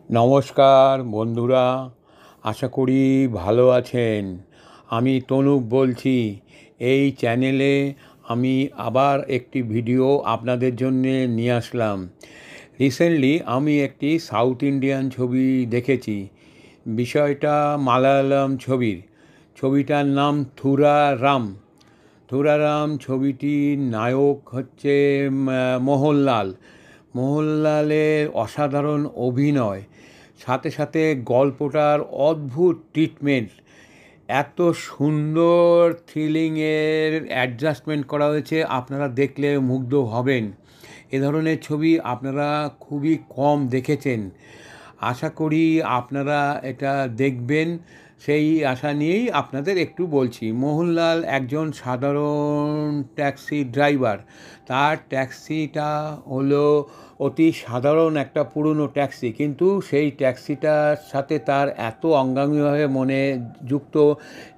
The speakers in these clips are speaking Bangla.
নমস্কার বন্ধুরা, আশা করি ভালো আছেন। আমি তনুপ বলছি। এই চ্যানেলে আমি আবার একটি ভিডিও আপনাদের জন্যে নিয়ে আসলাম। রিসেন্টলি আমি একটি সাউথ ইন্ডিয়ান ছবি দেখেছি। বিষয়টা মালায়ালাম ছবিটার নাম থুরারাম। থুরারাম ছবিটির নায়ক হচ্ছে মোহনলাল। মোহনলালের অসাধারণ অভিনয়, সাথে সাথে গল্পটার অদ্ভুত ট্রিটমেন্ট, এত সুন্দর থ্রিলিংয়ের অ্যাডজাস্টমেন্ট করা হয়েছে, আপনারা দেখলে মুগ্ধ হবেন। এ ধরনের ছবি আপনারা খুবই কম দেখেছেন। আশা করি আপনারা এটা দেখবেন, সেই আশা নিয়েই আপনাদের একটু বলছি। মোহনলাল একজন সাধারণ ট্যাক্সি ড্রাইভার। তার ট্যাক্সিটা হলো অতি সাধারণ একটা পুরনো ট্যাক্সি, কিন্তু সেই ট্যাক্সিটার সাথে তার এত অঙ্গাঙ্গিভাবে মনে যুক্ত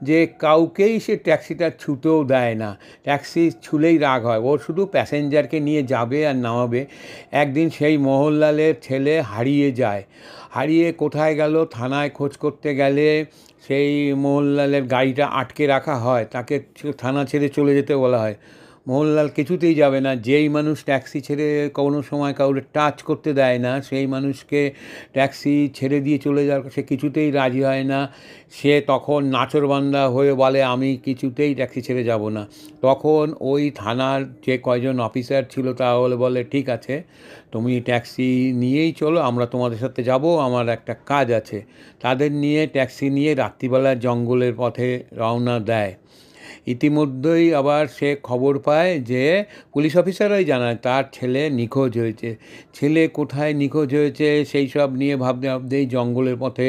যে কাউকেই সে ট্যাক্সিটা ছুতেও দেয় না। ট্যাক্সি ছুলেই রাগ হয়, ও শুধু প্যাসেঞ্জারকে নিয়ে যাবে আর নামাবে। একদিন সেই মোহনলালের ছেলে হারিয়ে যায়। হারিয়ে কোথায় গেল, থানায় খোঁজ করতে গেলে সেই মোহনলালের গাড়িটা আটকে রাখা হয়, তাকে থানা ছেড়ে চলে যেতে বলা হয়। মোহনলাল কিছুতেই যাবে না। যেই মানুষ ট্যাক্সি ছেড়ে কোনো সময় কাউকে টাচ করতে দেয় না, সেই মানুষকে ট্যাক্সি ছেড়ে দিয়ে চলে যাওয়ার সে কিছুতেই রাজি হয় না। সে তখন নাছোড়বান্দা হয়ে বলে, আমি কিছুতেই ট্যাক্সি ছেড়ে যাব না। তখন ওই থানার যে কয়জন অফিসার ছিল তাহলে বলে, ঠিক আছে, তুমি ট্যাক্সি নিয়েই চলো, আমরা তোমাদের সাথে যাব, আমার একটা কাজ আছে। তাদের নিয়ে ট্যাক্সি নিয়ে রাত্রিবেলা জঙ্গলের পথে রওনা দেয়। ইতিমধ্যেই আবার সে খবর পায় যে পুলিশ অফিসাররাই জানায় তার ছেলে নিখোঁজ হয়েছে। ছেলে কোথায় নিখোঁজ হয়েছে সেই সব নিয়ে ভাবতে ভাবতেই জঙ্গলের পথে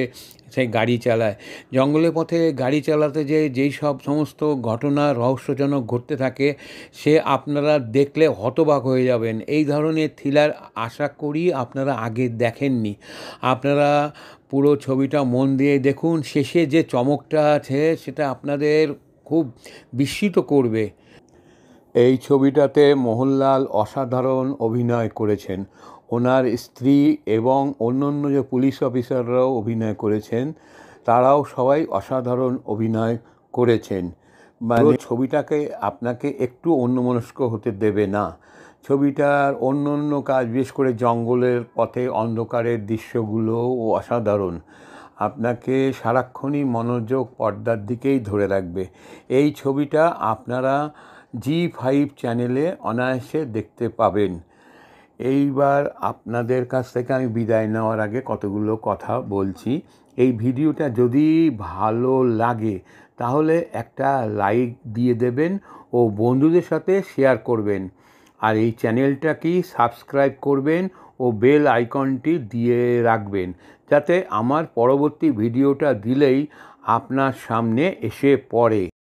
সে গাড়ি চালায়। জঙ্গলের পথে গাড়ি চালাতে যেই সব সমস্ত ঘটনা রহস্যজনক ঘটতে থাকে, সে আপনারা দেখলে হতবাক হয়ে যাবেন। এই ধরনের থ্রিলার আশা করি আপনারা আগে দেখেননি। আপনারা পুরো ছবিটা মন দিয়ে দেখুন, শেষে যে চমকটা আছে সেটা আপনাদের খুব বিস্মিত করবে। এই ছবিটাতে মোহনলাল অসাধারণ অভিনয় করেছেন। ওনার স্ত্রী এবং অন্য যে পুলিশ অফিসাররাও অভিনয় করেছেন, তারাও সবাই অসাধারণ অভিনয় করেছেন। মানে ছবিটাকে আপনাকে একটু অন্যমনস্ক হতে দেবে না। ছবিটার অন্য কাজ, বিশেষ করে জঙ্গলের পথে অন্ধকারের দৃশ্যগুলোও অসাধারণ। আপনাকে সারাক্ষণই মনোযোগ পর্দার দিকেই ধরে রাখবে। এই ছবিটা আপনারা জি5 চ্যানেলে অনায়াসে দেখতে পাবেন। এইবার আপনাদের কাছ থেকে আমি বিদায় নেওয়ার আগে কতগুলো কথা বলছি। এই ভিডিওটা যদি ভালো লাগে তাহলে একটা লাইক দিয়ে দেবেন ও বন্ধুদের সাথে শেয়ার করবেন। আর এই চ্যানেলটাকে সাবস্ক্রাইব করবেন ও বেল আইকনটি দিয়ে রাখবেন, যাতে আমার পরবর্তী ভিডিওটা দিলেই আপনার সামনে এসে পড়ে।